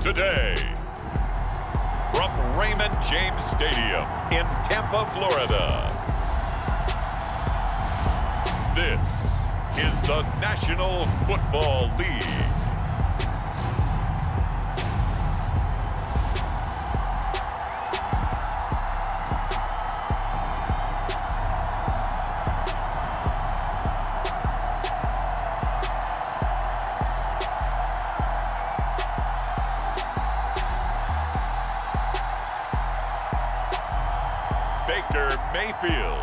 today. From Raymond James Stadium in Tampa, Florida. This is the National Football League. Mayfield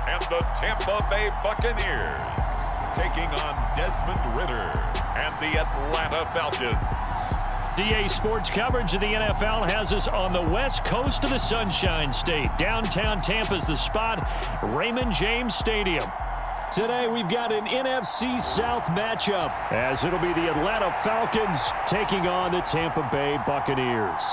and the Tampa Bay Buccaneers taking on Desmond Ritter and the Atlanta Falcons. DA Sports coverage of the NFL has us on the west coast of the Sunshine State. Downtown Tampa's the spot, Raymond James Stadium. Today we've got an NFC South matchup as it'll be the Atlanta Falcons taking on the Tampa Bay Buccaneers.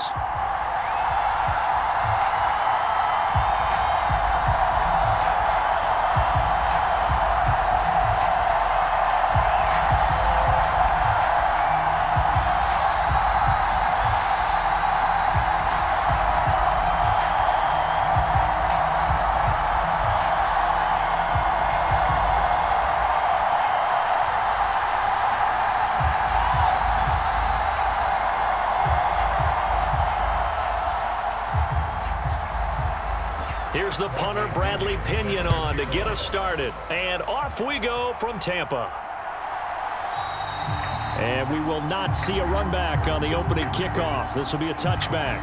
Here's the punter, Bradley Pinion, on to get us started. And off we go from Tampa. And we will not see a run back on the opening kickoff. This will be a touchback.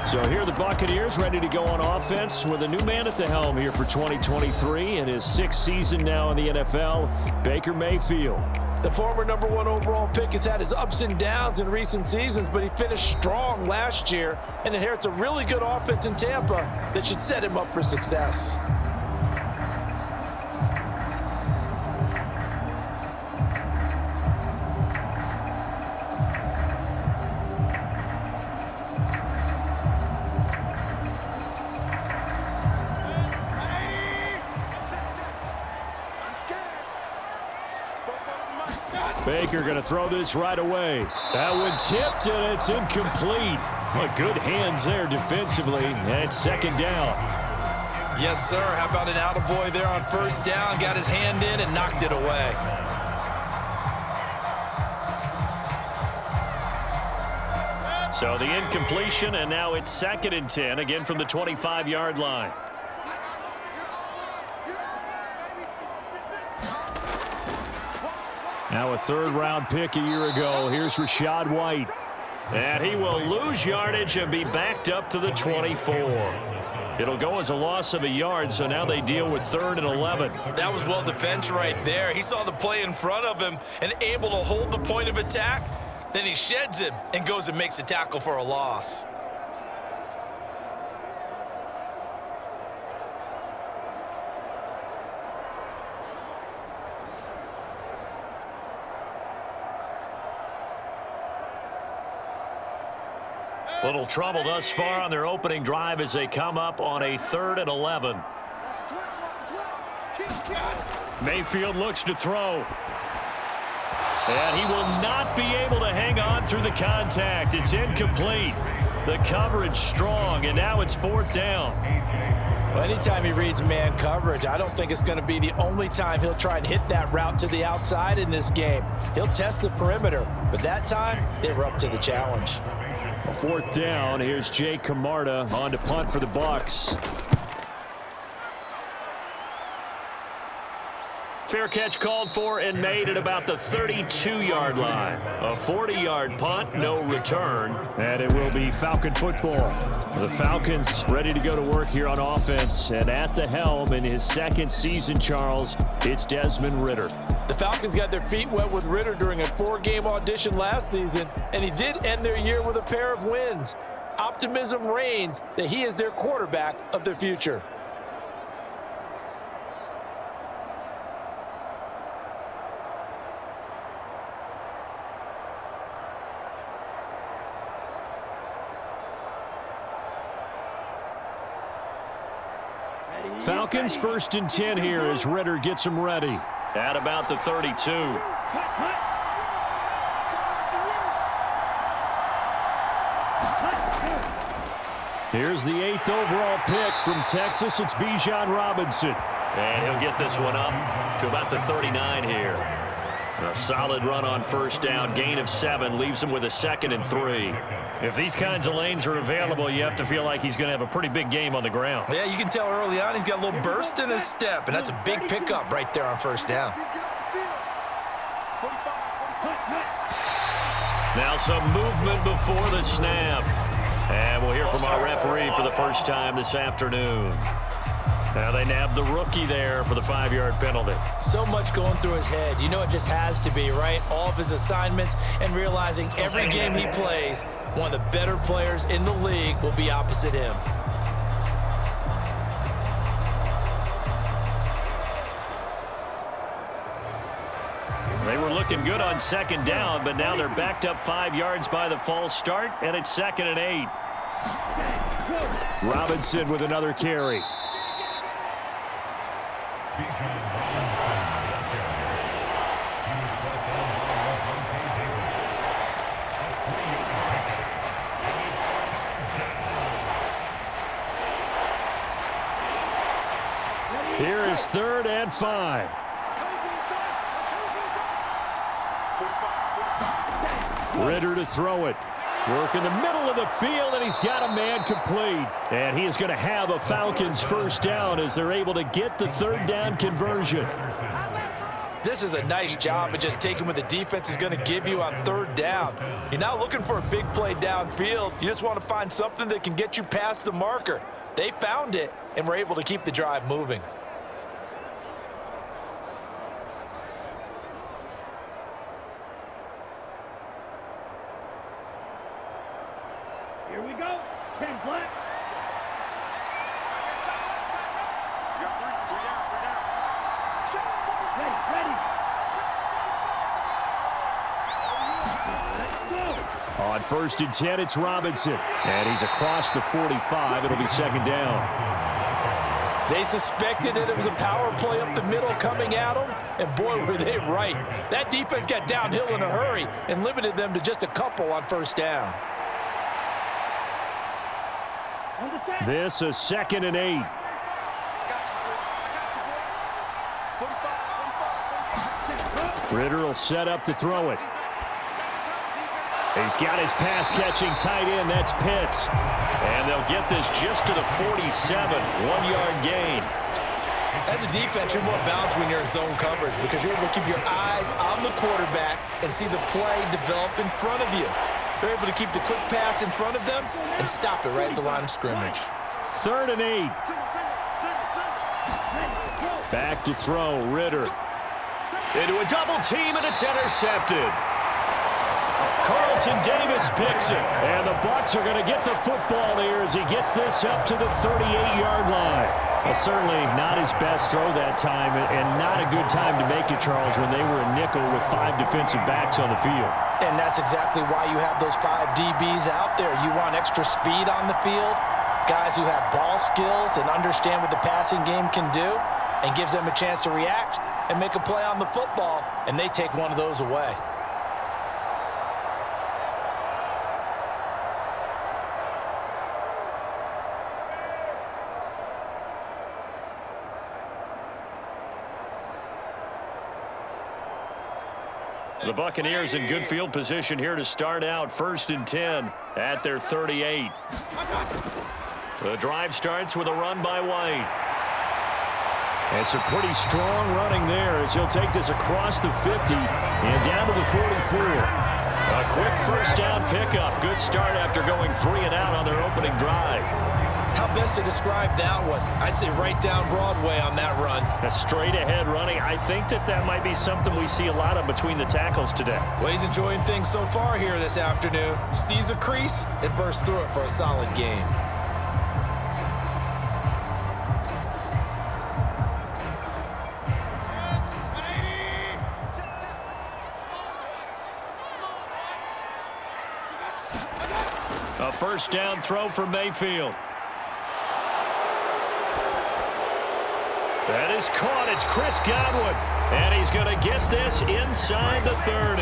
So here are the Buccaneers ready to go on offense with a new man at the helm here for 2023 in his 6th season now in the NFL, Baker Mayfield. The former #1 overall pick has had his ups and downs in recent seasons, but he finished strong last year and inherits a really good offense in Tampa that should set him up for success. Baker going to throw this right away. That one tipped, and it's incomplete. Well, good hands there defensively, and second down. Yes, sir. How about an attaboy there on first down? Got his hand in and knocked it away. So the incompletion, and now it's 2nd and 10, again from the 25-yard line. Now a 3rd-round pick a year ago. Here's Rachaad White. And he will lose yardage and be backed up to the 24. It'll go as a loss of a yard, so now they deal with 3rd and 11. That was well defense right there. He saw the play in front of him and able to hold the point of attack. Then he sheds him and goes and makes a tackle for a loss. Little trouble thus far on their opening drive as they come up on a 3rd and 11. Mayfield looks to throw. And he will not be able to hang on through the contact. It's incomplete. The coverage strong, and now it's 4th down. Well, anytime he reads man coverage, I don't think it's going to be the only time he'll try and hit that route to the outside in this game. He'll test the perimeter, but that time they were up to the challenge. 4th down. Here's Jay Camarda on to punt for the Bucs. Fair catch called for and made at about the 32-yard line. A 40-yard punt, no return, and it will be Falcon football. The Falcons ready to go to work here on offense, and at the helm in his 2nd season, Charles, it's Desmond Ritter. The Falcons got their feet wet with Ritter during a 4-game audition last season, and he did end their year with a pair of wins. Optimism reigns that he is their quarterback of the future. Falcons 1st and 10 here as Ritter gets them ready. At about the 32. Here's the 8th overall pick from Texas. It's Bijan Robinson. And he'll get this one up to about the 39 here. A solid run on first down. Gain of 7 leaves him with a 2nd and 3. If these kinds of lanes are available, you have to feel like he's going to have a pretty big game on the ground. Yeah, you can tell early on he's got a little burst in his step, and that's a big pickup right there on first down. Now some movement before the snap. And we'll hear from our referee for the first time this afternoon. Now they nabbed the rookie there for the 5-yard penalty. So much going through his head. You know it just has to be, right? All of his assignments and realizing every game he plays, one of the better players in the league will be opposite him. They were looking good on 2nd down, but now they're backed up 5 yards by the false start, and it's 2nd and 8. Robinson with another carry. Here is 3rd and 5. Ritter to throw it. Work in the middle of the field, and he's got a man complete. And he is going to have a Falcons first down as they're able to get the 3rd down conversion. This is a nice job of just taking what the defense is going to give you on 3rd down. You're not looking for a big play downfield. You just want to find something that can get you past the marker. They found it, and were able to keep the drive moving. Here we go. 10 flat. Ready. On 1st and 10, it's Robinson. And he's across the 45. It'll be 2nd down. They suspected it was a power play up the middle coming at them, and boy, were they right. That defense got downhill in a hurry and limited them to just a couple on 1st down. This is 2nd and 8. Ritter will set up to throw it. He's got his pass-catching tight end. That's Pitts. And they'll get this just to the 47. 1-yard gain. As a defense, you're more balanced when you're in zone coverage because you're able to keep your eyes on the quarterback and see the play develop in front of you. They're able to keep the quick pass in front of them and stop it right at the line of scrimmage. 3rd and 8. Back to throw, Ritter. Into a double team, and it's intercepted. Carlton Davis picks it. And the Bucs are going to get the football here as he gets this up to the 38-yard line. Well, certainly not his best throw that time, and not a good time to make it, Charles, when they were a nickel with 5 defensive backs on the field. And that's exactly why you have those 5 DBs out there. You want extra speed on the field, guys who have ball skills and understand what the passing game can do, and gives them a chance to react and make a play on the football, and they take one of those away. The Buccaneers in good field position here to start out. 1st and 10 at their 38. The drive starts with a run by White. And some pretty strong running there as he'll take this across the 50 and down to the 44. A quick first down pickup. Good start after going 3 and out on their opening drive. How best to describe that one? I'd say right down Broadway on that run. A straight ahead running. I think that might be something we see a lot of between the tackles today. Well, he's enjoying things so far here this afternoon. Sees a crease and bursts through it for a solid game. A first down throw for Mayfield. That is caught. It's Chris Godwin. And he's going to get this inside the 30.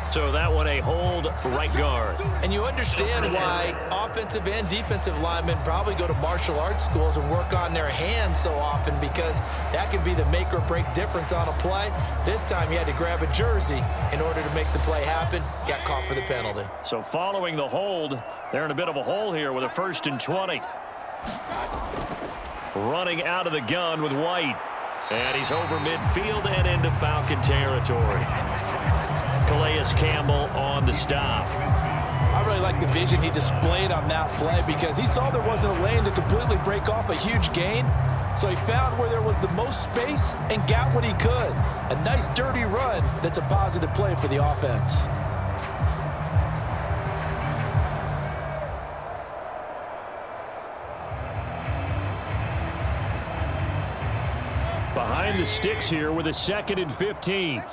So that one a hold right guard. And you understand why offensive and defensive linemen probably go to martial arts schools and work on their hands so often, because that can be the make or break difference on a play. This time he had to grab a jersey in order to make the play happen. Got caught for the penalty. So following the hold, they're in a bit of a hole here with a 1st and 20. Running out of the gun with White. And he's over midfield and into Falcon territory. Calais Campbell on the stop. I really like the vision he displayed on that play, because he saw there wasn't a lane to completely break off a huge gain. So he found where there was the most space and got what he could. A nice dirty run that's a positive play for the offense. Behind the sticks here with a 2nd and 15.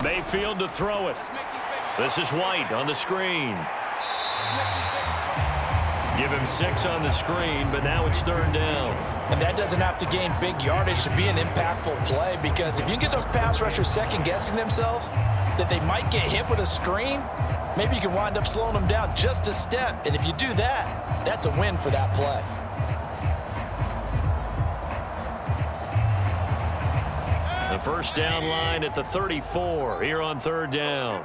Mayfield to throw it. This is White on the screen. Give him 6 on the screen, but now it's 3rd down. And that doesn't have to gain big yardage to be an impactful play, because if you can get those pass rushers second-guessing themselves that they might get hit with a screen, maybe you can wind up slowing them down just a step. And if you do that, that's a win for that play. The first down line at the 34 here on 3rd down.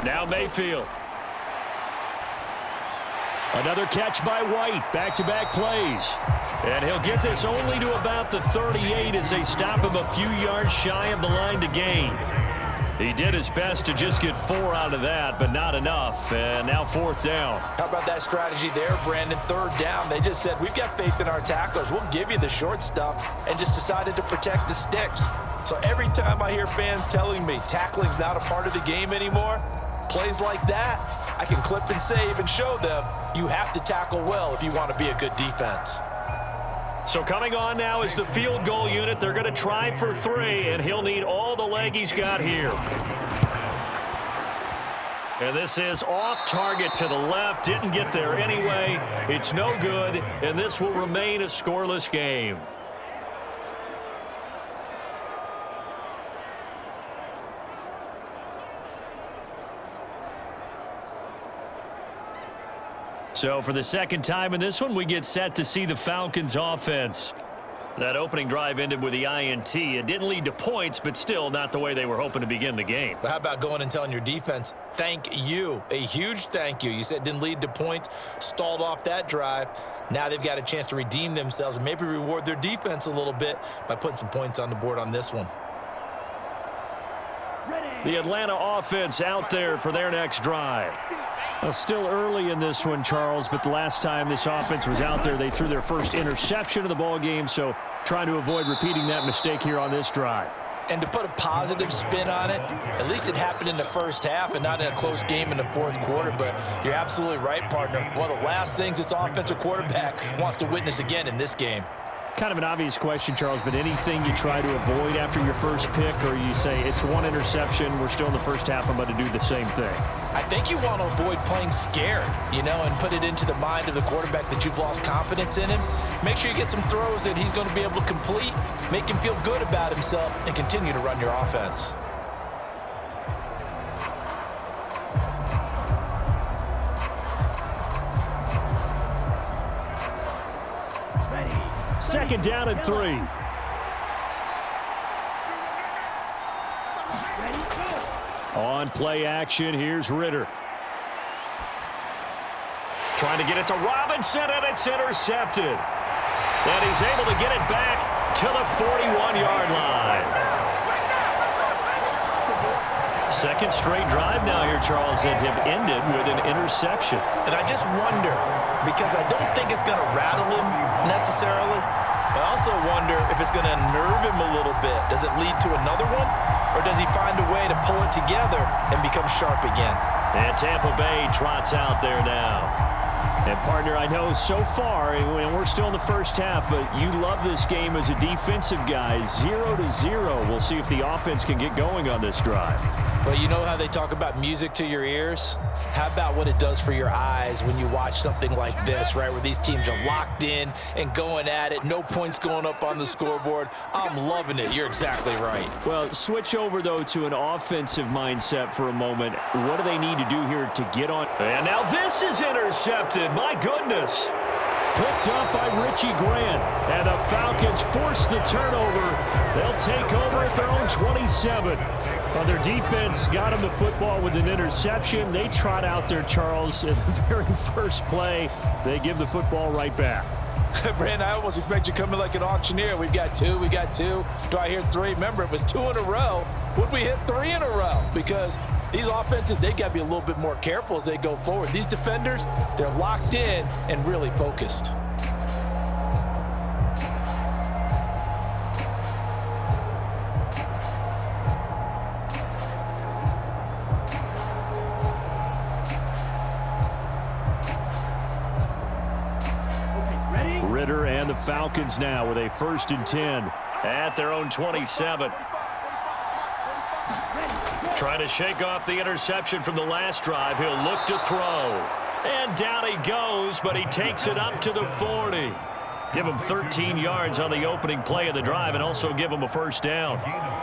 Now Mayfield. Another catch by White. Back-to-back plays. And he'll get this only to about the 38 as they stop him a few yards shy of the line to gain. He did his best to just get 4 out of that, but not enough. And now 4th down. How about that strategy there, Brandon? 3rd down. They just said, we've got faith in our tackles. We'll give you the short stuff, and just decided to protect the sticks. So every time I hear fans telling me tackling's not a part of the game anymore, plays like that, I can clip and save and show them you have to tackle well if you want to be a good defense. So coming on now is the field goal unit. They're going to try for 3, and he'll need all the leg he's got here. And this is off target to the left. Didn't get there anyway. It's no good, and this will remain a scoreless game. So for the 2nd time in this one, we get set to see the Falcons offense. That opening drive ended with the INT. It didn't lead to points, but still not the way they were hoping to begin the game. But how about going and telling your defense, thank you, a huge thank you. You said it didn't lead to points, stalled off that drive. Now they've got a chance to redeem themselves and maybe reward their defense a little bit by putting some points on the board on this one. The Atlanta offense out there for their next drive. Well, still early in this one, Charles, but the last time this offense was out there, they threw their first interception of the ball game, so trying to avoid repeating that mistake here on this drive. And to put a positive spin on it, at least it happened in the first half and not in a close game in the 4th quarter, but you're absolutely right, partner. One of the last things this offensive quarterback wants to witness again in this game. Kind of an obvious question, Charles, but anything you try to avoid after your first pick, or you say it's 1 interception, we're still in the first half, I'm going to do the same thing? I think you want to avoid playing scared, and put it into the mind of the quarterback that you've lost confidence in him. Make sure you get some throws that he's going to be able to complete, make him feel good about himself, and continue to run your offense. Second down and 3. On play action, here's Ritter. Trying to get it to Robinson, and it's intercepted. And he's able to get it back to the 41-yard line. Second straight drive now here, Charles, that have ended with an interception. And I just wonder, because I don't think it's going to rattle him necessarily, I also wonder if it's going to nerve him a little bit. Does it lead to another one? Or does he find a way to pull it together and become sharp again? And Tampa Bay trots out there now. And, partner, I know so far, and we're still in the first half, but you love this game as a defensive guy. 0-0. We'll see if the offense can get going on this drive. Well, you know how they talk about music to your ears? How about what it does for your eyes when you watch something like this, right, where these teams are locked in and going at it, no points going up on the scoreboard? I'm loving it. You're exactly right. Well, switch over, though, to an offensive mindset for a moment. What do they need to do here to get on? And now this is intercepted. My goodness. Picked up by Richie Grant. And the Falcons force the turnover. They'll take over at their own 27. Well, their defense got them the football with an interception. They trot out there, Charles, in the very first play. They give the football right back. Brandon, I almost expect you coming like an auctioneer. We've got two. Do I hear three? Remember, it was 2 in a row. Would we hit 3 in a row? Because these offenses, they got to be a little bit more careful as they go forward. These defenders, they're locked in and really focused. Ritter and the Falcons now with a 1st and 10 at their own 27. Trying to shake off the interception from the last drive. He'll look to throw. And down he goes, but he takes it up to the 40. Give him 13 yards on the opening play of the drive and also give him a 1st down.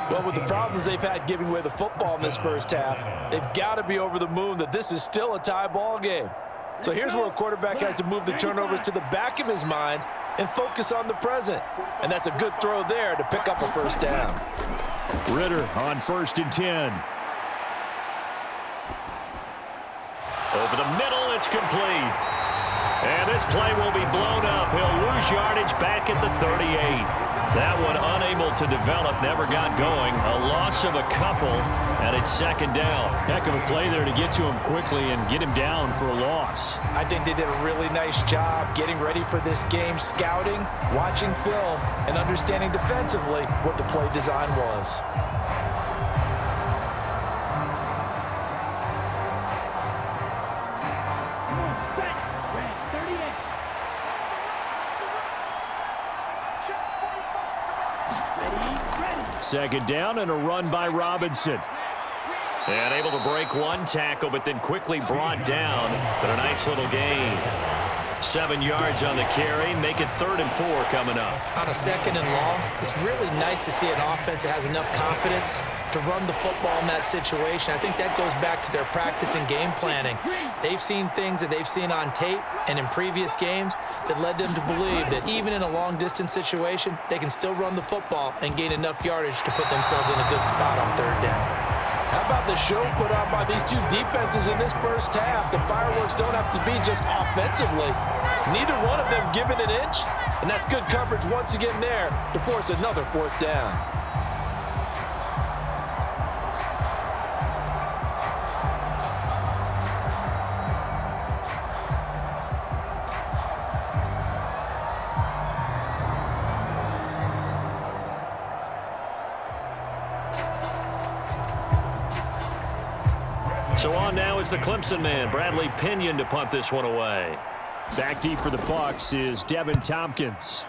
Well, with the problems they've had giving away the football in this first half, they've got to be over the moon that this is still a tie ball game. So here's where a quarterback has to move the turnovers to the back of his mind and focus on the present. And that's a good throw there to pick up a 1st down. Ritter on 1st and 10. Over the middle, it's complete. And this play will be blown up. He'll lose yardage back at the 38. That one unable to develop, never got going. A loss of a couple, and it's 2nd down. Heck of a play there to get to him quickly and get him down for a loss. I think they did a really nice job getting ready for this game, scouting, watching film, and understanding defensively what the play design was. Second down and a run by Robinson. And able to break one tackle, but then quickly brought down. But a nice little gain. 7 yards on the carry. Make it 3rd and 4 coming up. On a 2nd and long, it's really nice to see an offense that has enough confidence to run the football in that situation. I think that goes back to their practice and game planning. They've seen things that they've seen on tape and in previous games that led them to believe that even in a long-distance situation, they can still run the football and gain enough yardage to put themselves in a good spot on 3rd down. How about the show put on by these two defenses in this first half? The fireworks don't have to be just offensively. Neither one of them given an inch, and that's good coverage once again there to force another 4th down. So on now is the Clemson man, Bradley Pinion, to punt this one away. Back deep for the Bucs is Devin Tompkins.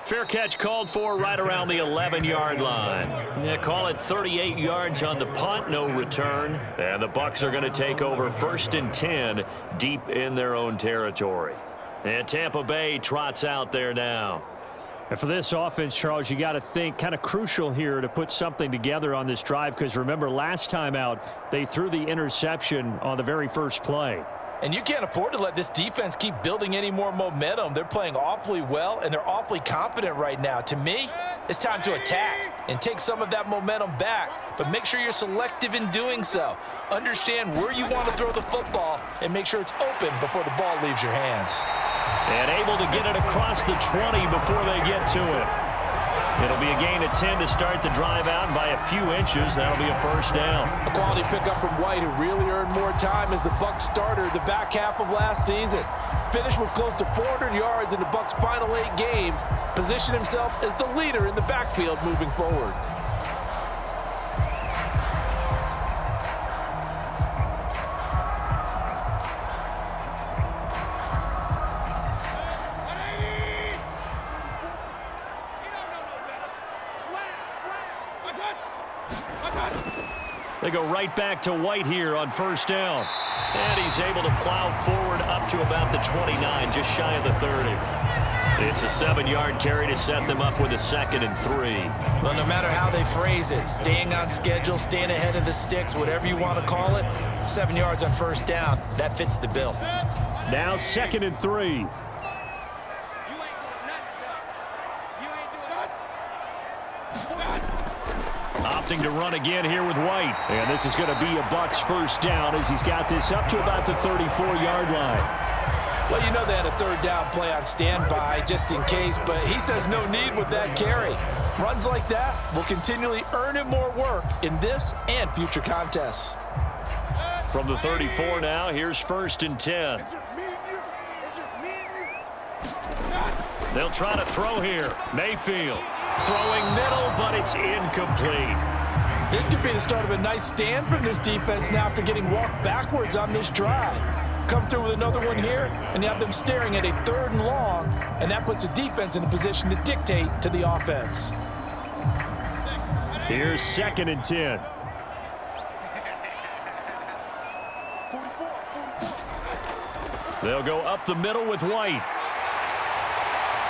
Fair catch called for right around the 11-yard line. Yeah, call it 38 yards on the punt, no return. And the Bucs are going to take over 1st and 10 deep in their own territory. And Tampa Bay trots out there now. And for this offense, Charles, you got to think kind of crucial here to put something together on this drive, because remember last time out they threw the interception on the very first play. And you can't afford to let this defense keep building any more momentum. They're playing awfully well, and they're awfully confident right now. To me, it's time to attack and take some of that momentum back, but make sure you're selective in doing so. Understand where you want to throw the football and make sure it's open before the ball leaves your hands. And able to get it across the 20 before they get to it. It'll be a gain of 10 to start the drive out, and by a few inches, that'll be a 1st down. A quality pickup from White, who really earned more time as the Bucs starter the back half of last season. Finished with close to 400 yards in the Bucs' final 8 games. Positioned himself as the leader in the backfield moving forward. They go right back to White here on first down. And he's able to plow forward up to about the 29, just shy of the 30. It's a 7-yard carry to set them up with a 2nd and 3. Well, no matter how they phrase it, staying on schedule, staying ahead of the sticks, whatever you want to call it, 7 yards on first down, that fits the bill. Now 2nd and 3. Opting to run again here with White. And this is going to be a Bucs first down as he's got this up to about the 34-yard line. Well, you know they had a 3rd down play on standby just in case, but he says no need with that carry. Runs like that will continually earn him more work in this and future contests. From the 34 now, here's 1st and 10. It's just me and you. It's just me and you. They'll try to throw here. Mayfield throwing middle, but it's incomplete. This could be the start of a nice stand from this defense now after getting walked backwards on this drive. Come through with another one here, and you have them staring at a 3rd and long, and that puts the defense in a position to dictate to the offense. Here's 2nd and 10. They'll go up the middle with White.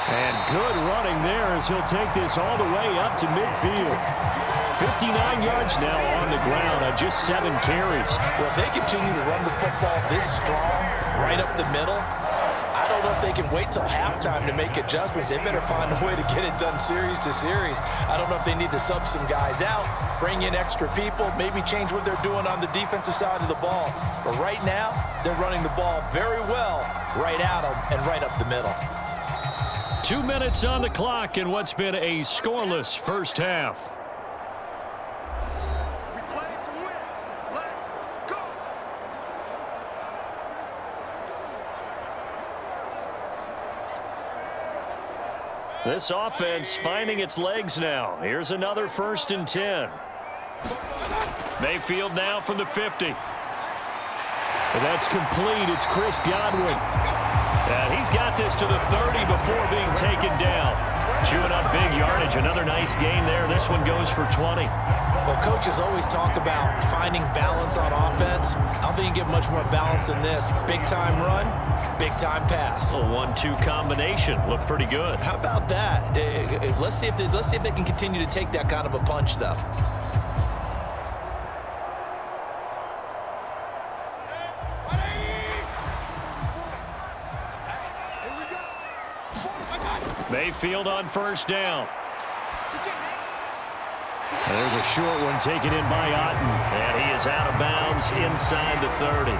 And good running there as he'll take this all the way up to midfield. 59 yards now on the ground on just 7 carries. Well, if they continue to run the football this strong, right up the middle, I don't know if they can wait till halftime to make adjustments. They better find a way to get it done series to series. I don't know if they need to sub some guys out, bring in extra people, maybe change what they're doing on the defensive side of the ball. But right now, they're running the ball very well right at them and right up the middle. 2 minutes on the clock in what's been a scoreless first half. We play to win. Let's go. This offense finding its legs now. Here's another 1st and 10. Mayfield now from the 50. And that's complete. It's Chris Godwin. And he's got this to the 30 before being taken down. Chewing up big yardage. Another nice gain there. This one goes for 20. Well, coaches always talk about finding balance on offense. I don't think you get much more balance than this. Big-time run, big-time pass. A 1-2 combination. Looked pretty good. How about that? Let's see if they can continue to take that kind of a punch, though. Mayfield on first down. And there's a short one taken in by Otten. And he is out of bounds inside the 30.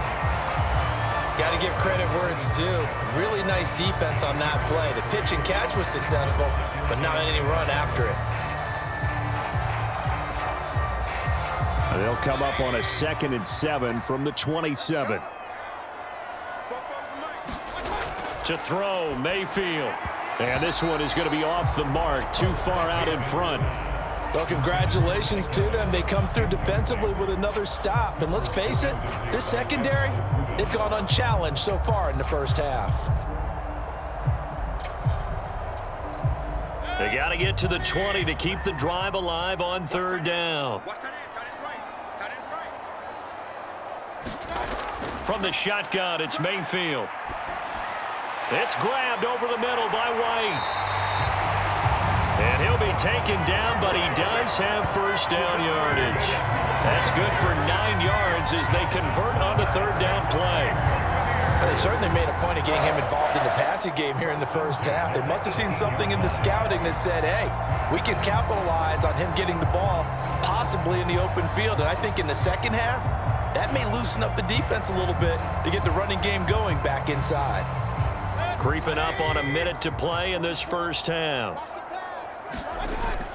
Got to give credit where it's due. Really nice defense on that play. The pitch and catch was successful, but not any run after it. And they'll come up on a 2nd and 7 from the 27. To throw, Mayfield. And this one is going to be off the mark, too far out in front. Well, congratulations to them. They come through defensively with another stop. And let's face it, this secondary, they've gone unchallenged so far in the first half. They got to get to the 20 to keep the drive alive on 3rd down. From the shotgun, it's Mayfield. It's grabbed over the middle by White. And he'll be taken down, but he does have first down yardage. That's good for 9 yards as they convert on the 3rd down play. Well, they certainly made a point of getting him involved in the passing game here in the first half. They must have seen something in the scouting that said, hey, we can capitalize on him getting the ball possibly in the open field. And I think in the second half, that may loosen up the defense a little bit to get the running game going back inside. Creeping up on a minute to play in this first half.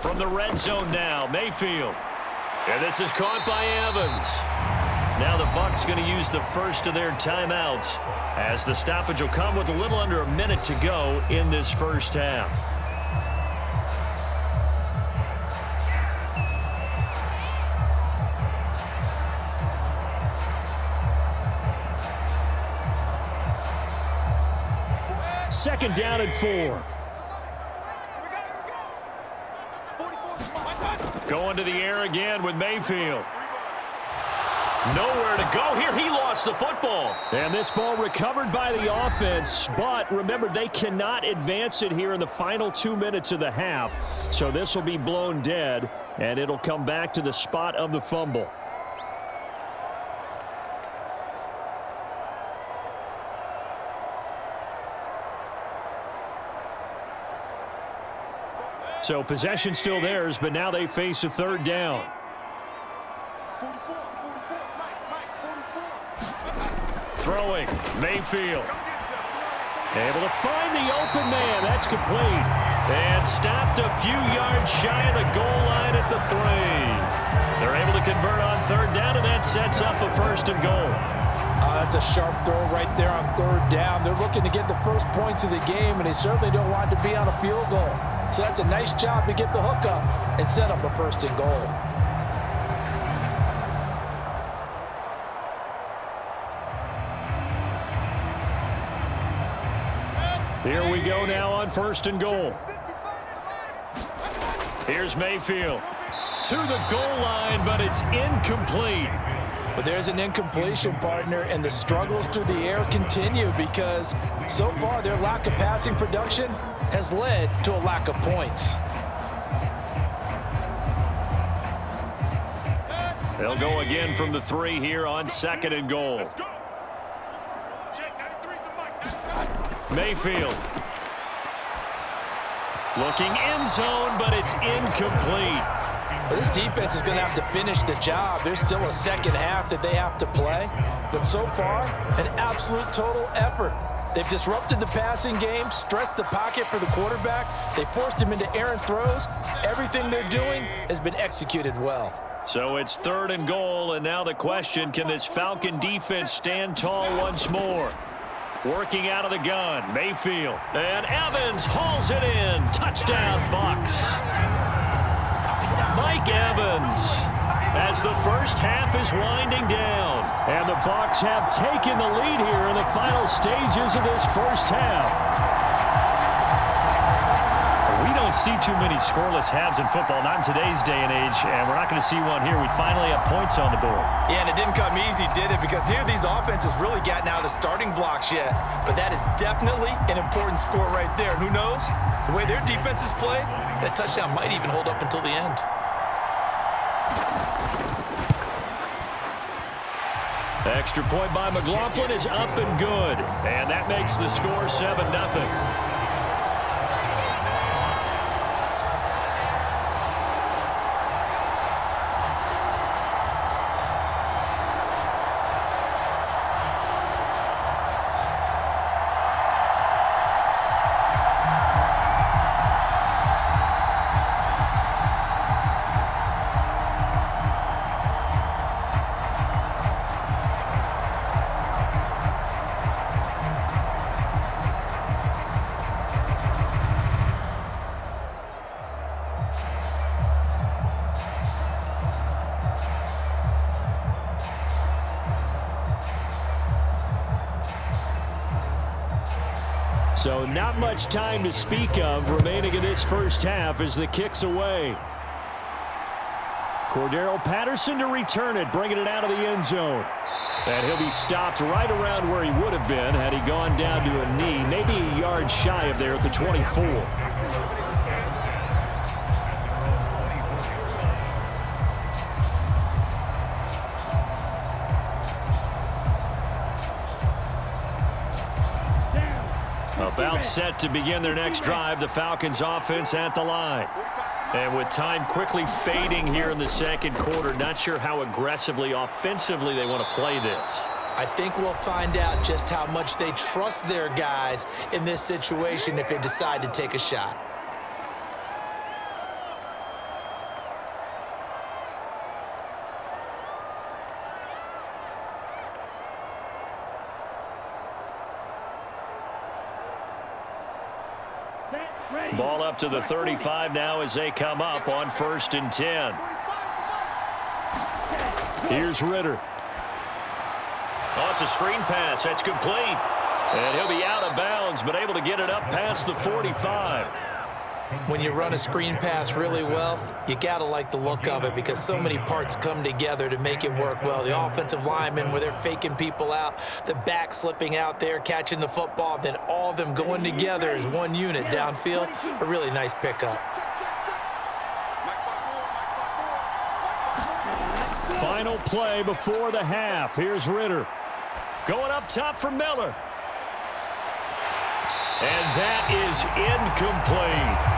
From the red zone now, Mayfield. And this is caught by Evans. Now the Bucs going to use the first of their timeouts as the stoppage will come with a little under a minute to go in this first half. Second down and 4. Go Going to the air again with Mayfield. Nowhere to go here. He lost the football. And this ball recovered by the offense. But remember, they cannot advance it here in the final 2 minutes of the half. So this will be blown dead, and it'll come back to the spot of the fumble. So possession still theirs, but now they face a third down. Throwing, Mayfield. Able to find the open man. That's complete. And stopped a few yards shy of the goal line at the 3. They're able to convert on third down, and that sets up a first and goal. That's a sharp throw right there on third down. They're looking to get the first points of the game, and they certainly don't want to be on a field goal. So that's a nice job to get the hook up and set up a first and goal. Here we go now on first and goal. Here's Mayfield. To the goal line, but it's incomplete. But there's an incompletion, partner, and the struggles through the air continue because so far their lack of passing production has led to a lack of points. They'll go again from the 3 here on second and goal. Mayfield. Looking end zone, but it's incomplete. Well, this defense is going to have to finish the job. There's still a second half that they have to play. But so far, an absolute total effort. They've disrupted the passing game, stressed the pocket for the quarterback. They forced him into errant throws. Everything they're doing has been executed well. So it's third and goal, and now the question, can this Falcon defense stand tall once more? Working out of the gun, Mayfield. And Evans hauls it in. Touchdown, Bucs. Mike Evans, as the first half is winding down. And the Bucs have taken the lead here in the final stages of this first half. We don't see too many scoreless halves in football, not in today's day and age, and we're not going to see one here. We finally have points on the board. Yeah, and it didn't come easy, did it? Because neither of these offenses really gotten out of the starting blocks yet. But that is definitely an important score right there. And who knows? The way their defense is played, that touchdown might even hold up until the end. Extra point by McLaughlin is up and good. And that makes the score 7-0. So not much time to speak of remaining in this first half as the kick's away. Cordero Patterson to return it, bringing it out of the end zone. And he'll be stopped right around where he would have been had he gone down to a knee, maybe a yard shy of there at the 24. About set to begin their next drive, the Falcons offense at the line. And with time quickly fading here in the second quarter, not sure how aggressively, offensively they want to play this. I think we'll find out just how much they trust their guys in this situation if they decide to take a shot. Ball up to the 35 now as they come up on 1st and 10. Here's Ritter. Oh, it's a screen pass. That's complete. And he'll be out of bounds, but able to get it up past the 45. When you run a screen pass really well, you got to like the look of it because so many parts come together to make it work well. The offensive linemen, where they're faking people out, the back slipping out there, catching the football, then all of them going together as one unit downfield. A really nice pickup. Final play before the half. Here's Ritter. Going up top for Miller. And that is incomplete.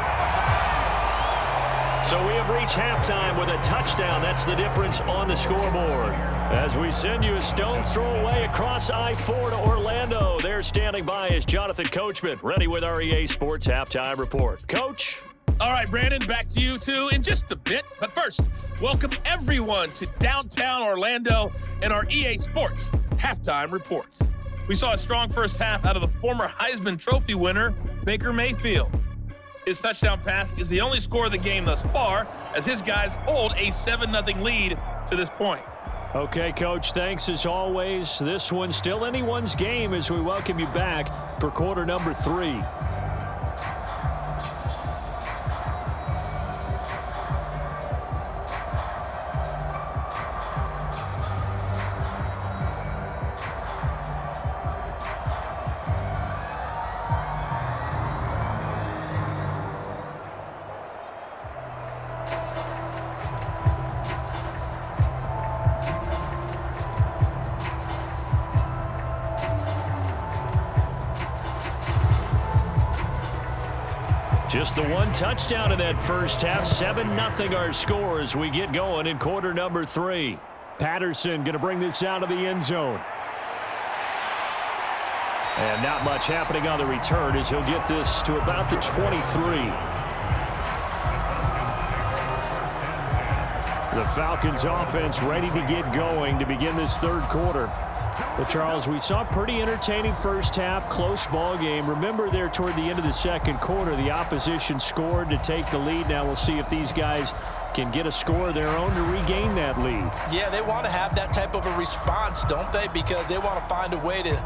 So we have reached halftime with a touchdown. That's the difference on the scoreboard. As we send you a stone's throw away across I-4 to Orlando. There standing by is Jonathan Coachman, ready with our EA Sports Halftime Report. Coach? All right, Brandon, back to you two in just a bit. But first, welcome everyone to downtown Orlando and our EA Sports Halftime Report. We saw a strong first half out of the former Heisman Trophy winner, Baker Mayfield. His touchdown pass is the only score of the game thus far, as his guys hold a 7-0 lead to this point. Okay, Coach, thanks as always. This one's still anyone's game as we welcome you back for quarter number 3. Just the one touchdown in that first half. 7-0 our score as we get going in quarter number 3. Patterson going to bring this out of the end zone. And not much happening on the return as he'll get this to about the 23. The Falcons offense ready to get going to begin this third quarter. But, Charles, we saw a pretty entertaining first half, close ball game. Remember there toward the end of the second quarter, the opposition scored to take the lead. Now we'll see if these guys can get a score of their own to regain that lead. Yeah, they want to have that type of a response, don't they? Because they want to find a way to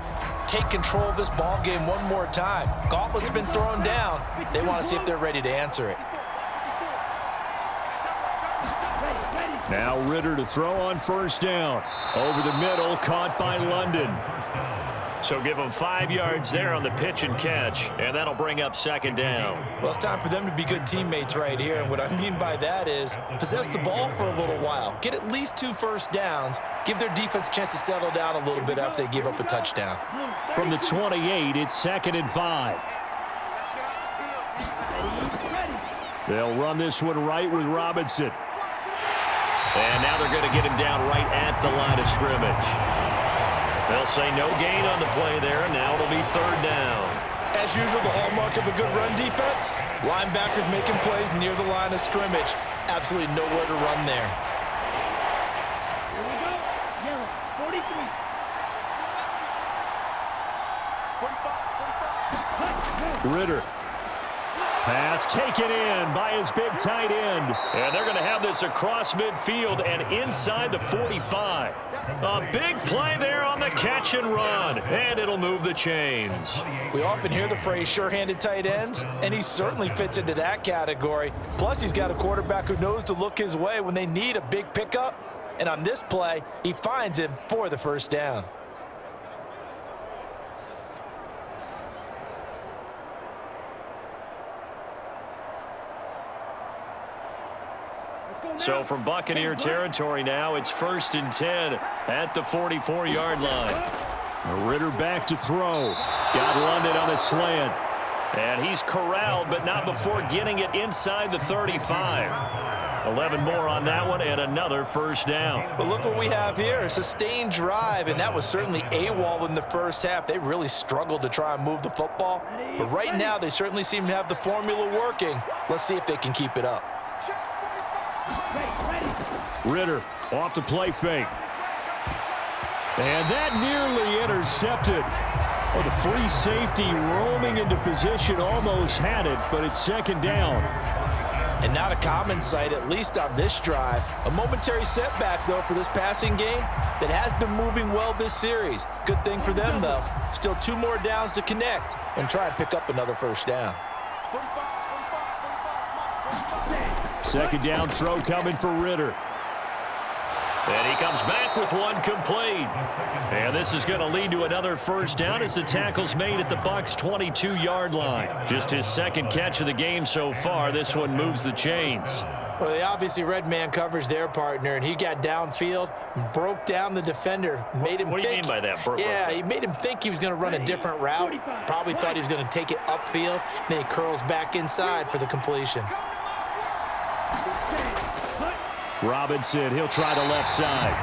take control of this ball game one more time. Gauntlet's been thrown down. They want to see if they're ready to answer it. Now Ritter to throw on first down. Over the middle, caught by London. So give them 5 yards there on the pitch and catch, and that'll bring up second down. Well, it's time for them to be good teammates right here, and what I mean by that is possess the ball for a little while, get at least 2 first downs, give their defense a chance to settle down a little bit after they give up a touchdown. From the 28, it's 2nd and 5. They'll run this one right with Robinson. And now they're going to get him down right at the line of scrimmage. They'll say no gain on the play there, and now it'll be third down. As usual, the hallmark of a good run defense, linebackers making plays near the line of scrimmage. Absolutely nowhere to run there. Here we go. Yellow, 43. Ritter. Pass taken in by his big tight end. And they're going to have this across midfield and inside the 45. A big play there on the catch and run. And it'll move the chains. We often hear the phrase sure-handed tight ends, and he certainly fits into that category. Plus, he's got a quarterback who knows to look his way when they need a big pickup. And on this play, he finds him for the first down. So from Buccaneer territory now, it's 1st and 10 at the 44-yard line. Ritter back to throw. Got London on a slant. And he's corralled, but not before getting it inside the 35. 11 more on that one, and another first down. But look what we have here, a sustained drive, and that was certainly AWOL in the first half. They really struggled to try and move the football. But right now, they certainly seem to have the formula working. Let's see if they can keep it up. Ritter off the play fake. And that nearly intercepted. Oh, the free safety roaming into position almost had it, but it's second down. And not a common sight, at least on this drive. A momentary setback, though, for this passing game that has been moving well this series. Good thing for them, though. Still 2 more downs to connect and try and pick up another first down. Second down throw coming for Ritter. And he comes back with one complete. And this is going to lead to another first down as the tackle's made at the Bucs' 22-yard line. Just his second catch of the game so far. This one moves the chains. Well, they obviously red man coverage their partner, and he got downfield, broke down the defender, made him What do you think. mean by that? Yeah, he made him think he was going to run a different route. Probably thought he was going to take it upfield. Then he curls back inside for the completion. Robinson, he'll try the left side.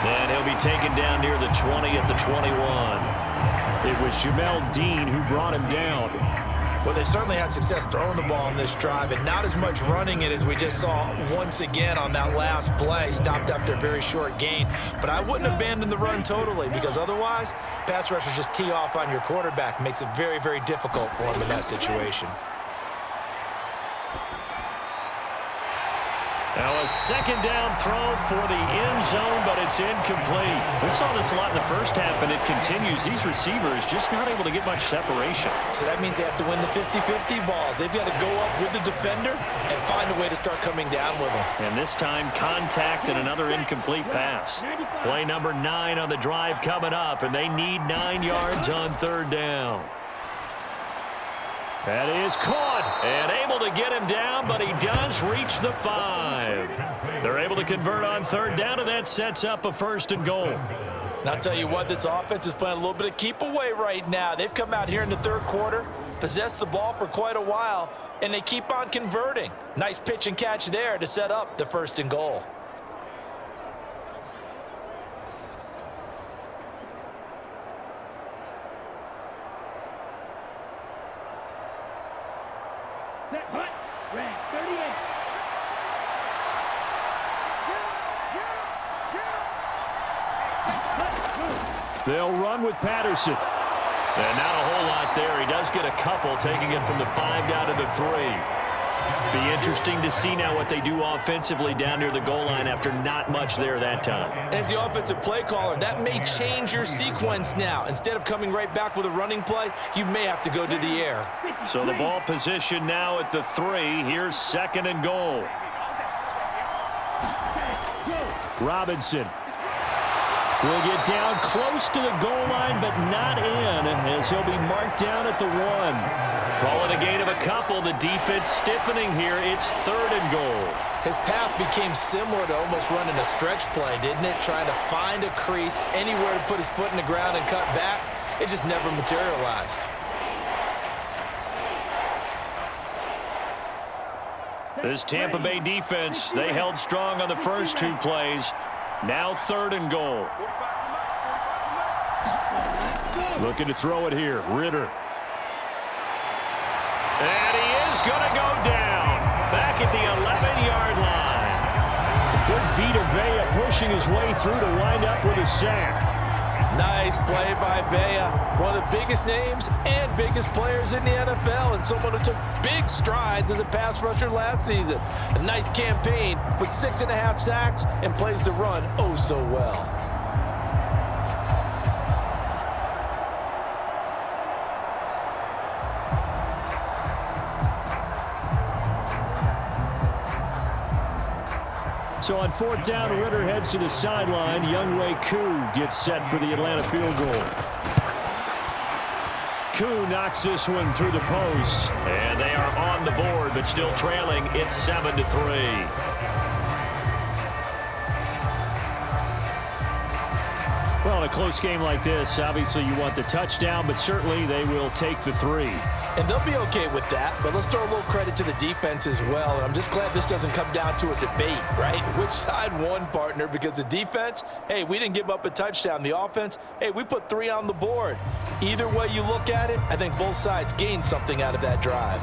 And he'll be taken down near the 20 at the 21. It was Jamel Dean who brought him down. Well, they certainly had success throwing the ball in this drive, and not as much running it as we just saw once again on that last play, stopped after a very short gain. But I wouldn't abandon the run totally, because otherwise, pass rushers just tee off on your quarterback. Makes it very, very difficult for him in that situation. Now a second down throw for the end zone, but it's incomplete. We saw this a lot in the first half, and it continues. These receivers just not able to get much separation. So that means they have to win the 50-50 balls. They've got to go up with the defender and find a way to start coming down with them. And this time, contact and another incomplete pass. Play number 9 on the drive coming up, and they need 9 yards on third down. That is caught. And able to get him down, but he does reach the 5. They're able to convert on third down, and that sets up a 1st and goal. And I'll tell you what, this offense is playing a little bit of keep away right now. They've come out here in the third quarter, possessed the ball for quite a while, and they keep on converting. Nice pitch and catch there to set up the 1st and goal. They'll run with Patterson. And not a whole lot there. He does get a couple, taking it from the 5 down to the 3. Be interesting to see now what they do offensively down near the goal line after not much there that time. As the offensive play caller, that may change your sequence now. Instead of coming right back with a running play, you may have to go to the air. So the ball position now at the 3. Here's 2nd and goal. Robinson will get down close to the goal line, but not in, as he'll be marked down at the 1. Call it a gain of a couple. The defense stiffening here. It's 3rd and goal. His path became similar to almost running a stretch play, didn't it? Trying to find a crease, anywhere to put his foot in the ground and cut back. It just never materialized. This Tampa Bay defense, they held strong on the first 2 plays. Now 3rd and goal. Looking to throw it here. Ritter. And he is going to go down. Back at the 11-yard line. Good Vita Vea pushing his way through to wind up with a sack. Nice play by Vea. One of the biggest names and biggest players in the NFL, and someone who took big strides as a pass rusher last season. A nice campaign with 6.5 sacks and plays the run oh so well. So on 4th down, Ritter heads to the sideline. Younghoe Koo gets set for the Atlanta field goal. Koo knocks this one through the post. And they are on the board, but still trailing. It's 7-3. Well, in a close game like this, obviously you want the touchdown, but certainly they will take the 3. And they'll be okay with that, but let's throw a little credit to the defense as well. And I'm just glad this doesn't come down to a debate, right? Which side won, partner? Because the defense, hey, we didn't give up a touchdown. The offense, hey, we put 3 on the board. Either way you look at it, I think both sides gained something out of that drive.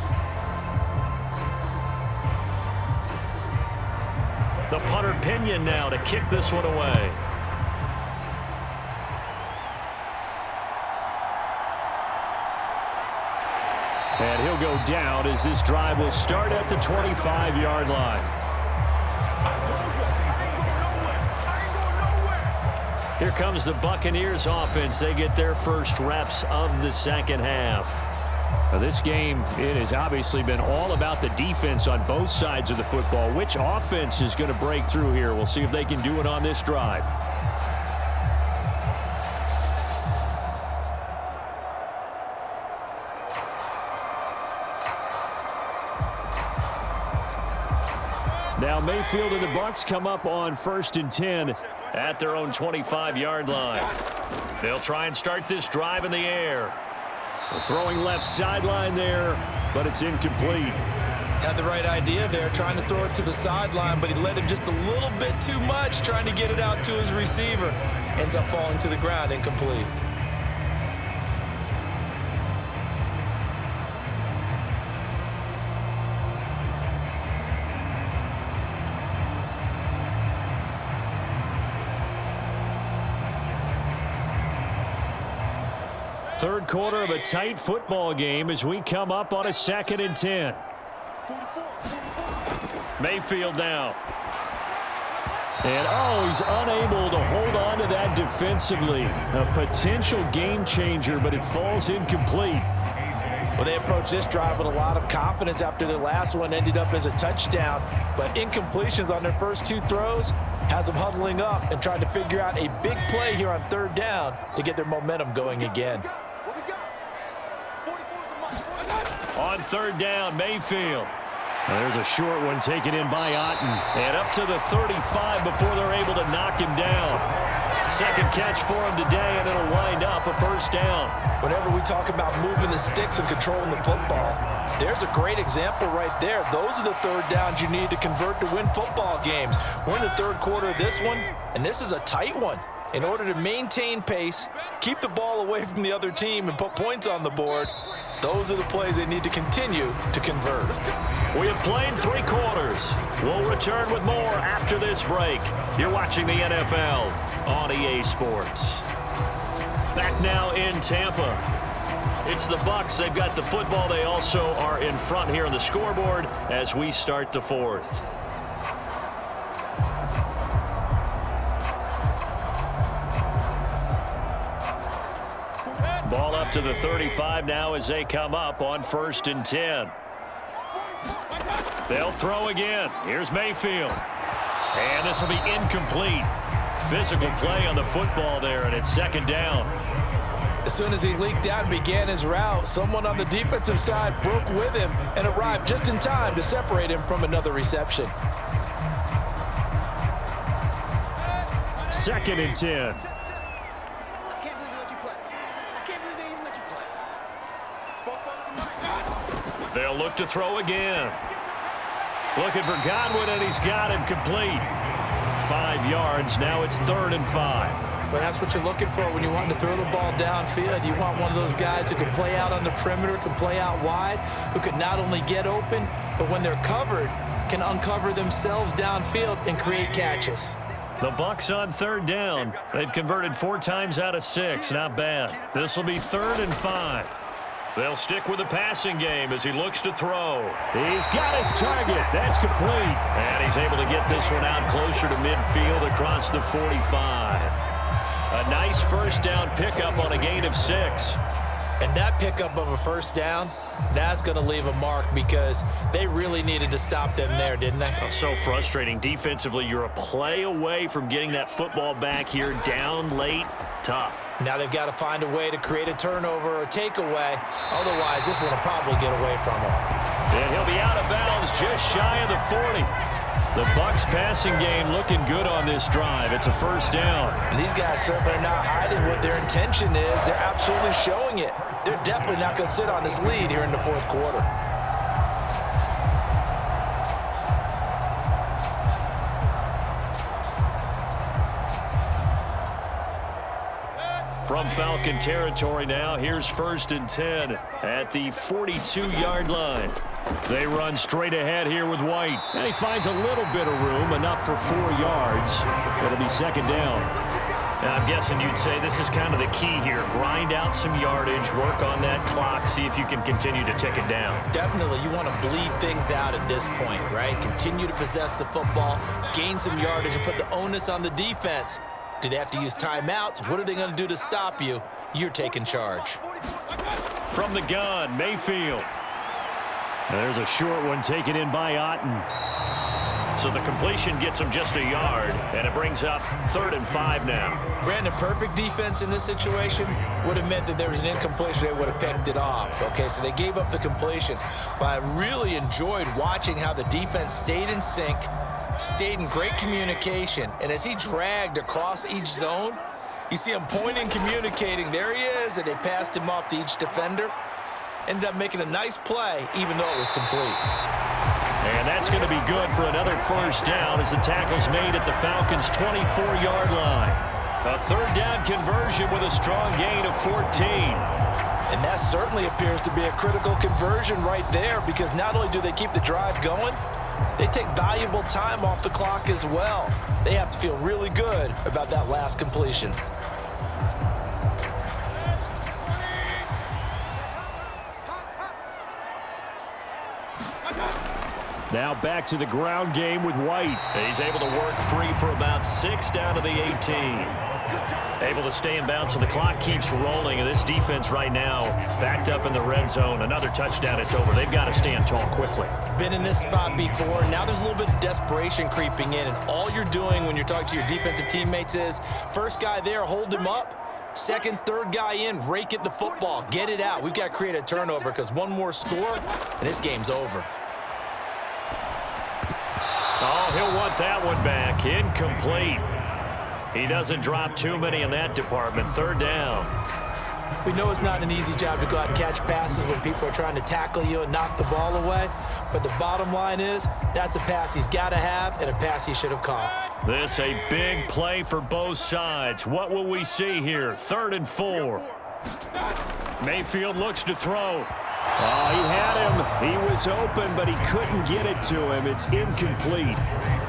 The punter Pinion now to kick this one away. And he'll go down as this drive will start at the 25-yard line. Here comes the Buccaneers offense. They get their first reps of the second half. Now, this game, it has obviously been all about the defense on both sides of the football. Which offense is going to break through here? We'll see if they can do it on this drive. Now Mayfield and the Bucs come up on 1st and 10 at their own 25-yard line. They'll try and start this drive in the air. They're throwing left sideline there, but it's incomplete. Had the right idea there, trying to throw it to the sideline, but he led him just a little bit too much, trying to get it out to his receiver. Ends up falling to the ground, incomplete. Third quarter of a tight football game as we come up on a 2nd and 10. Mayfield now. And, he's unable to hold on to that defensively. A potential game changer, but it falls incomplete. Well, they approached this drive with a lot of confidence after their last one ended up as a touchdown. But incompletions on their first 2 throws has them huddling up and trying to figure out a big play here on 3rd down to get their momentum going again. On 3rd down, Mayfield. There's a short one taken in by Otten. And up to the 35 before they're able to knock him down. Second catch for him today, and it'll wind up a 1st down. Whenever we talk about moving the sticks and controlling the football, there's a great example right there. Those are the 3rd downs you need to convert to win football games. We're in the 3rd quarter of this one, and this is a tight one. In order to maintain pace, keep the ball away from the other team, and put points on the board, those are the plays they need to continue to convert. We have played 3 quarters. We'll return with more after this break. You're watching the NFL on EA Sports. Back now in Tampa. It's the Bucs. They've got the football. They also are in front here on the scoreboard as we start the 4th. Ball up to the 35 now as they come up on 1st and 10. They'll throw again. Here's Mayfield. And this will be incomplete. Physical play on the football there, and it's 2nd down. As soon as he leaked out and began his route, someone on the defensive side broke with him and arrived just in time to separate him from another reception. 2nd and 10. They'll look to throw again. Looking for Godwin, and he's got him complete. 5 yards. Now it's 3rd and 5. Well, that's what you're looking for when you want to throw the ball downfield. You want one of those guys who can play out on the perimeter, can play out wide, who can not only get open, but when they're covered, can uncover themselves downfield and create catches. The Bucs on 3rd down. They've converted 4 times out of 6. Not bad. This will be 3rd and 5. They'll stick with the passing game as he looks to throw. He's got his target. That's complete. And he's able to get this one out closer to midfield across the 45. A nice 1st down pickup on a gain of 6. And that pickup of a 1st down, that's going to leave a mark because they really needed to stop them there, didn't they? Oh, so frustrating. Defensively, you're a play away from getting that football back here down late. Tough. Now they've got to find a way to create a turnover or takeaway. Otherwise, this one will probably get away from him. And he'll be out of bounds just shy of the 40. The Bucs passing game looking good on this drive. It's a 1st down. And these guys certainly are not hiding what their intention is. They're absolutely showing it. They're definitely not going to sit on this lead here in the 4th quarter. From Falcon territory now, here's 1st and 10 at the 42-yard line. They run straight ahead here with White. And he finds a little bit of room, enough for 4 yards. It'll be 2nd down. Now, I'm guessing you'd say this is kind of the key here. Grind out some yardage, work on that clock, see if you can continue to tick it down. Definitely, you want to bleed things out at this point, right? Continue to possess the football, gain some yardage, and put the onus on the defense. Do they have to use timeouts? What are they going to do to stop you? You're taking charge. from the gun. Mayfield. There's a short one taken in by Otten. So the completion gets him just a yard, and it brings up 3rd and 5 now. Brandon, perfect defense in this situation would have meant that there was an incompletion. They would have picked it off. Okay, so they gave up the completion. But I really enjoyed watching how the defense stayed in sync, stayed in great communication, and as he dragged across each zone, you see him pointing, communicating. There he is, and they passed him off to each defender. Ended up making a nice play, even though it was complete. And that's going to be good for another first down as the tackle's made at the Falcons' 24-yard line. A 3rd down conversion with a strong gain of 14. And that certainly appears to be a critical conversion right there, because not only do they keep the drive going, they take valuable time off the clock as well. They have to feel really good about that last completion. Now back to the ground game with White. He's able to work free for about 6 down to the 18. Able to stay in bounds, so the clock keeps rolling. And this defense right now backed up in the red zone. Another touchdown, it's over. They've got to stand tall quickly. Been in this spot before. Now there's a little bit of desperation creeping in. And all you're doing when you're talking to your defensive teammates is, first guy there, hold him up. Second, third guy in, rake at the football. Get it out. We've got to create a turnover, because one more score, and this game's over. Oh, he'll want that one back. Incomplete. He doesn't drop too many in that department. 3rd down. We know it's not an easy job to go out and catch passes when people are trying to tackle you and knock the ball away. But the bottom line is, that's a pass he's got to have and a pass he should have caught. This a big play for both sides. What will we see here? 3rd and 4. Mayfield looks to throw. Oh, he had him. He was open, but he couldn't get it to him. It's incomplete.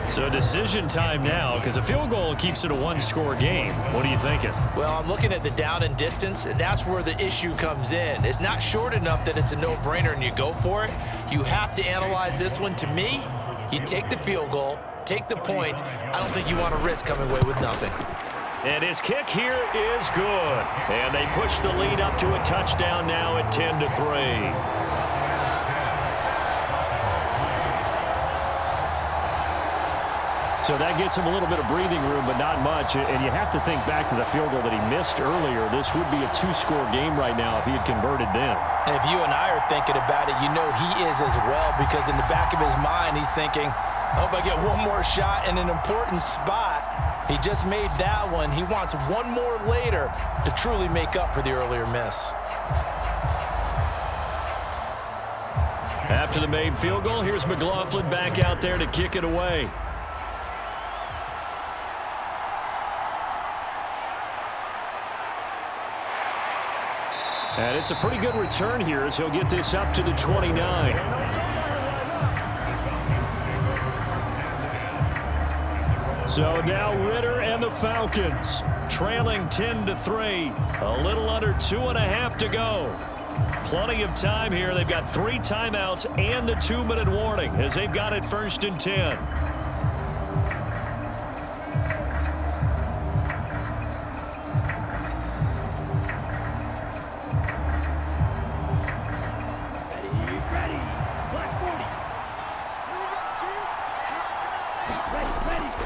So decision time now, because a field goal keeps it a 1-score game. What are you thinking? Well, I'm looking at the down and distance, and that's where the issue comes in. It's not short enough that it's a no-brainer and you go for it. You have to analyze this one. To me, you take the field goal, take the points. I don't think you want to risk coming away with nothing. And his kick here is good. And they push the lead up to a touchdown now at 10-3. So that gets him a little bit of breathing room, but not much. And you have to think back to the field goal that he missed earlier. This would be a 2-score game right now if he had converted then. And if you and I are thinking about it, you know he is as well, because in the back of his mind, he's thinking, I hope I get one more shot in an important spot. He just made that one. He wants one more later to truly make up for the earlier miss. After the made field goal, here's McLaughlin back out there to kick it away. And it's a pretty good return here as he'll get this up to the 29. So now Ritter and the Falcons trailing 10-3. A little under 2.5 to go. Plenty of time here. They've got 3 timeouts and the 2-minute warning as they've got it 1st and 10.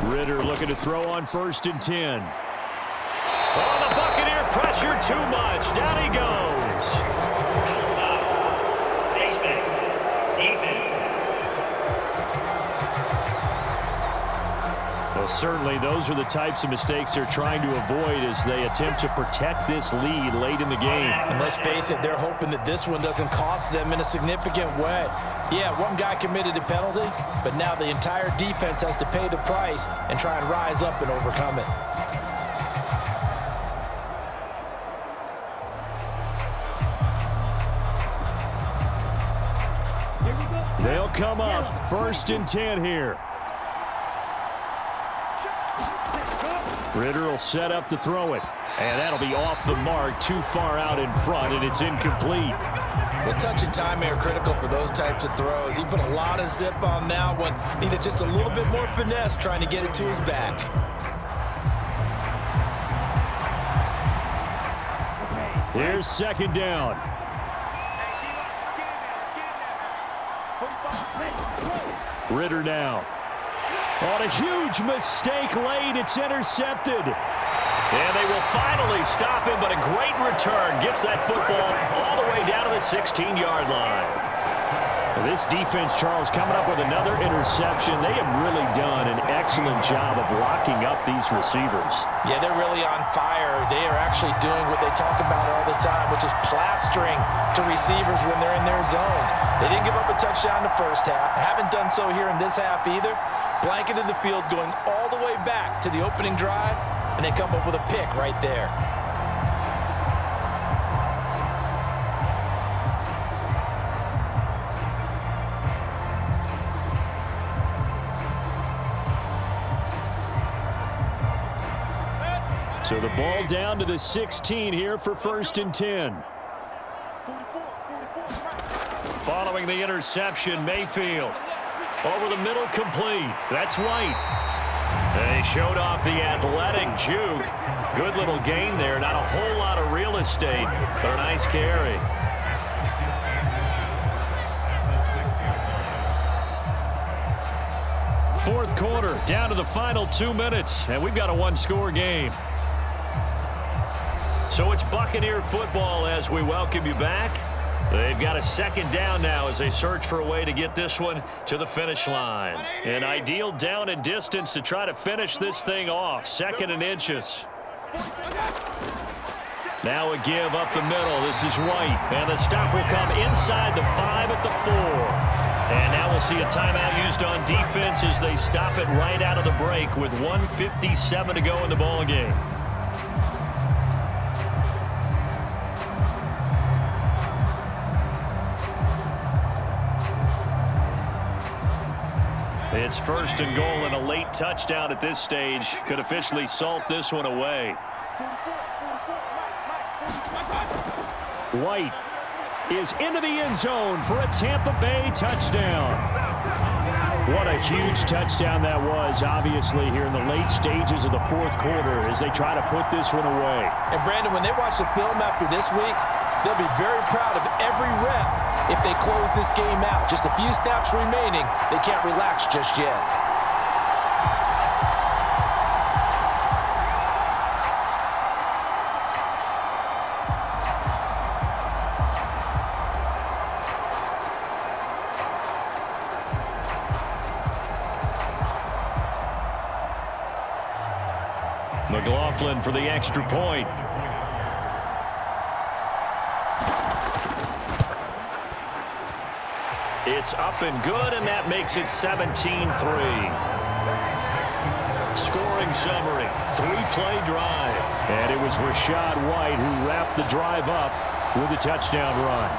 Ritter looking to throw on 1st and 10. Oh, the Buccaneer pressure too much. Down he goes. Well, certainly those are the types of mistakes they're trying to avoid as they attempt to protect this lead late in the game. And let's face it, they're hoping that this one doesn't cost them in a significant way. Yeah, one guy committed a penalty, but now the entire defense has to pay the price and try and rise up and overcome it. They'll come up 1st and 10 here. Ritter will set up to throw it. And that'll be off the mark, too far out in front, and it's incomplete. Well, touch and time are critical for those types of throws. He put a lot of zip on that one. Needed just a little bit more finesse trying to get it to his back. Here's 2nd down. Ritter now. On a huge mistake late. It's intercepted. And they will finally stop him, but a great return. Gets that football all the way down to the 16-yard line. This defense, Charles, coming up with another interception. They have really done an excellent job of locking up these receivers. Yeah, they're really on fire. They are actually doing what they talk about all the time, which is plastering to receivers when they're in their zones. They didn't give up a touchdown in the first half. Haven't done so here in this half either. Blanketed the field going all the way back to the opening drive, and they come up with a pick right there. So the ball down to the 16 here for 1st and 10. Following the interception, Mayfield. Over the middle, complete. That's White. They showed off the athletic juke. Good little gain there. Not a whole lot of real estate, but a nice carry. Fourth quarter, down to the final 2 minutes, and we've got a one-score game. So it's Buccaneer football as we welcome you back. They've got a second down now as they search for a way to get this one to the finish line. An ideal down and distance to try to finish this thing off. 2nd and inches. Now a give up the middle. This is White. And the stop will come inside the 5 at the 4. And now we'll see a timeout used on defense as they stop it right out of the break with 1:57 to go in the ball game. It's 1st and goal, and a late touchdown at this stage could officially salt this one away. White is into the end zone for a Tampa Bay touchdown. What a huge touchdown that was, obviously, here in the late stages of the fourth quarter as they try to put this one away. And, Brandon, when they watch the film after this week, they'll be very proud of every rep if they close this game out. Just a few snaps remaining. They can't relax just yet. McLaughlin for the extra point. It's up and good, and that makes it 17-3. Scoring summary, 3-play drive. And it was Rachaad White who wrapped the drive up with a touchdown run.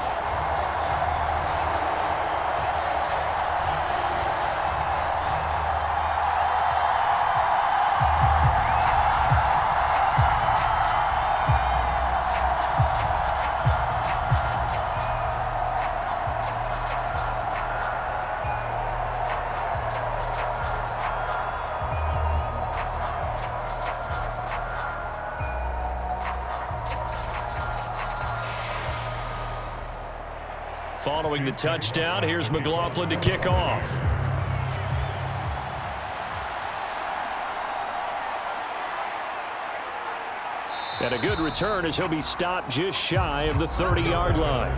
Following the touchdown, here's McLaughlin to kick off. And a good return as he'll be stopped just shy of the 30-yard line.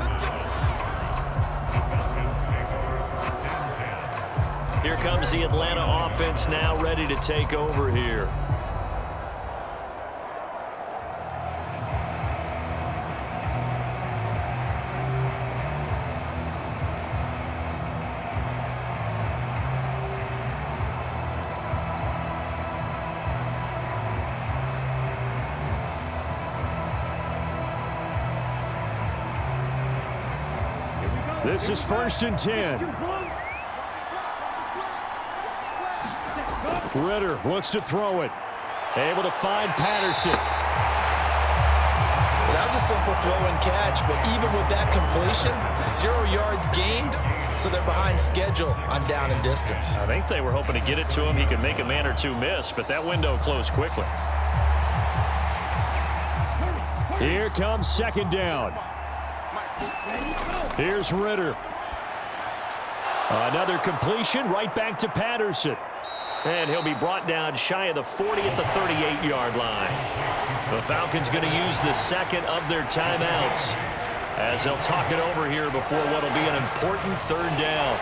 Here comes the Atlanta offense now ready to take over here. This is 1st and 10. Ritter looks to throw it. Able to find Patterson. That was a simple throw and catch, but even with that completion, 0 yards gained, so they're behind schedule on down and distance. I think they were hoping to get it to him. He could make a man or two miss, but that window closed quickly. Here comes 2nd down. Here's Ritter. Another completion right back to Patterson. And he'll be brought down shy of the 40 at the 38-yard line. The Falcons going to use the second of their timeouts as they'll talk it over here before what will be an important third down.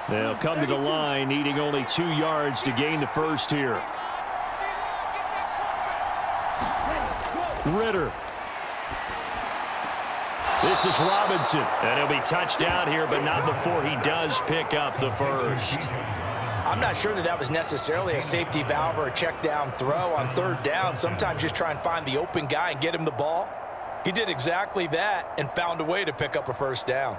They'll come to the line, needing only 2 yards to gain the first here. Ritter. This is Robinson. And he'll be touched down here, but not before he does pick up the first. I'm not sure that was necessarily a safety valve or a check down throw on third down. Sometimes just try and find the open guy and get him the ball. He did exactly that and found a way to pick up a first down.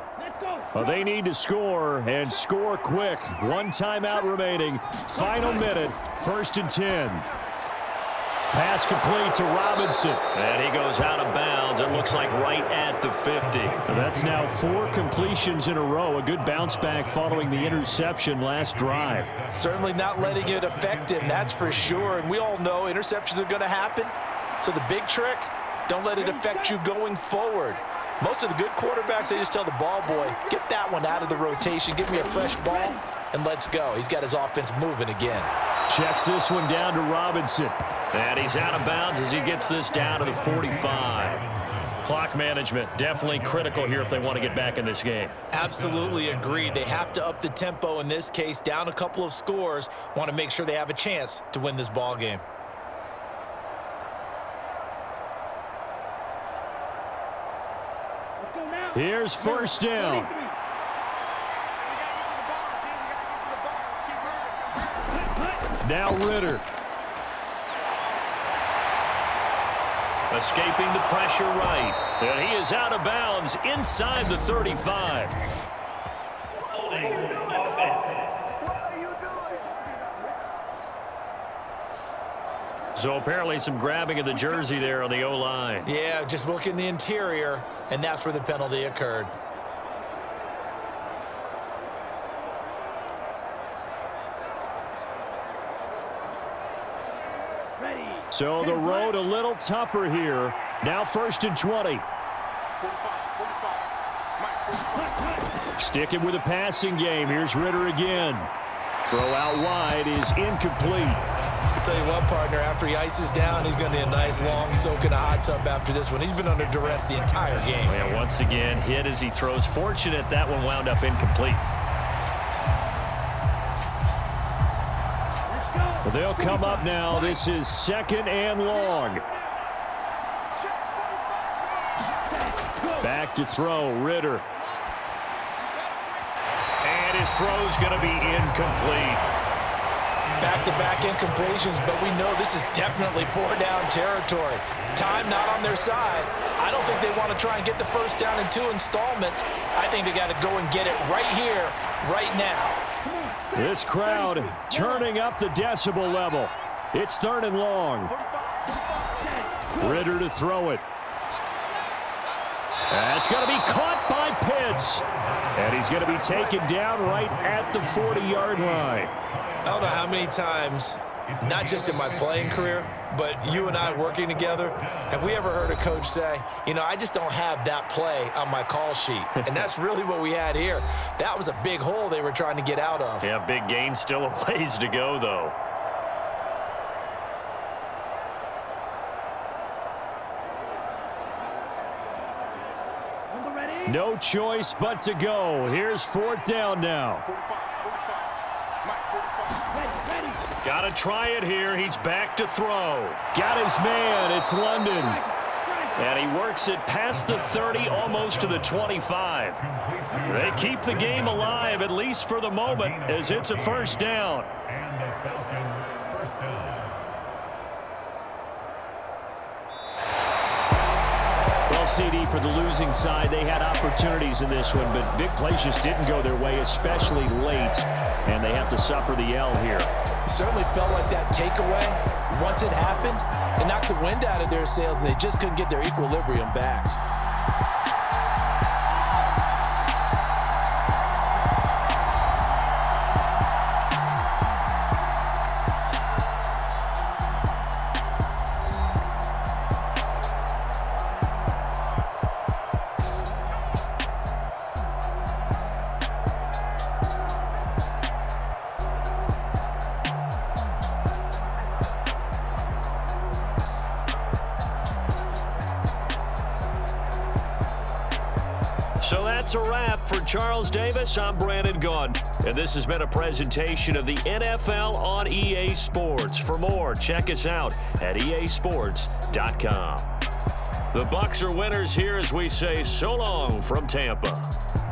Well, they need to score, and score quick. 1 timeout remaining. Final minute, 1st and 10. Pass complete to Robinson. And he goes out of bounds. It looks like right at the 50. That's now 4 completions in a row. A good bounce back following the interception last drive. Certainly not letting it affect him, that's for sure. And we all know interceptions are going to happen. So the big trick, don't let it affect you going forward. Most of the good quarterbacks, they just tell the ball boy, get that one out of the rotation, give me a fresh ball, and let's go. He's got his offense moving again. Checks this one down to Robinson. And he's out of bounds as he gets this down to the 45. Clock management, definitely critical here if they want to get back in this game. Absolutely agreed. They have to up the tempo in this case, down a couple of scores, want to make sure they have a chance to win this ball game. Here's first down. Now Ritter. Escaping the pressure right. And he is out of bounds inside the 35. So apparently some grabbing of the jersey there on the O-line. Yeah, just look in the interior, and that's where the penalty occurred. So the road a little tougher here. Now 1st and 20. Sticking with a passing game. Here's Ritter again. Throw out wide is incomplete. I'll tell you what, partner, after he ices down, he's going to need a nice long soak in a hot tub after this one. He's been under duress the entire game. Yeah, once again, hit as he throws. Fortunate that one wound up incomplete. They'll come up now. This is 2nd and long. Back to throw, Ritter. And his throw's going to be incomplete. Back-to-back incompletions, but we know this is definitely 4-down territory. Time not on their side. I don't think they want to try and get the first down in 2 installments. I think they got to go and get it right here, right now. This crowd turning up the decibel level. It's 3rd and long. Ritter to throw it. That's going to be caught by Pitts. And he's going to be taken down right at the 40-yard line. I don't know how many times, not just in my playing career, but you and I working together, have we ever heard a coach say, you know, I just don't have that play on my call sheet. And that's really what we had here. That was a big hole they were trying to get out of. Yeah, big gain, still a ways to go, though. No choice but to go. Here's 4th down now. Got to try it here. He's back to throw. Got his man. It's London. And he works it past the 30, almost to the 25. They keep the game alive, at least for the moment, as it's a first down. Well, CD, for the losing side, they had opportunities in this one, but big plays just didn't go their way, especially late, and they have to suffer the L here. It certainly felt like that takeaway, once it happened, it knocked the wind out of their sails, and they just couldn't get their equilibrium back. That's a wrap for Charles Davis. I'm Brandon Gunn. And this has been a presentation of the NFL on EA Sports. For more, check us out at easports.com. The Bucs are winners here as we say so long from Tampa.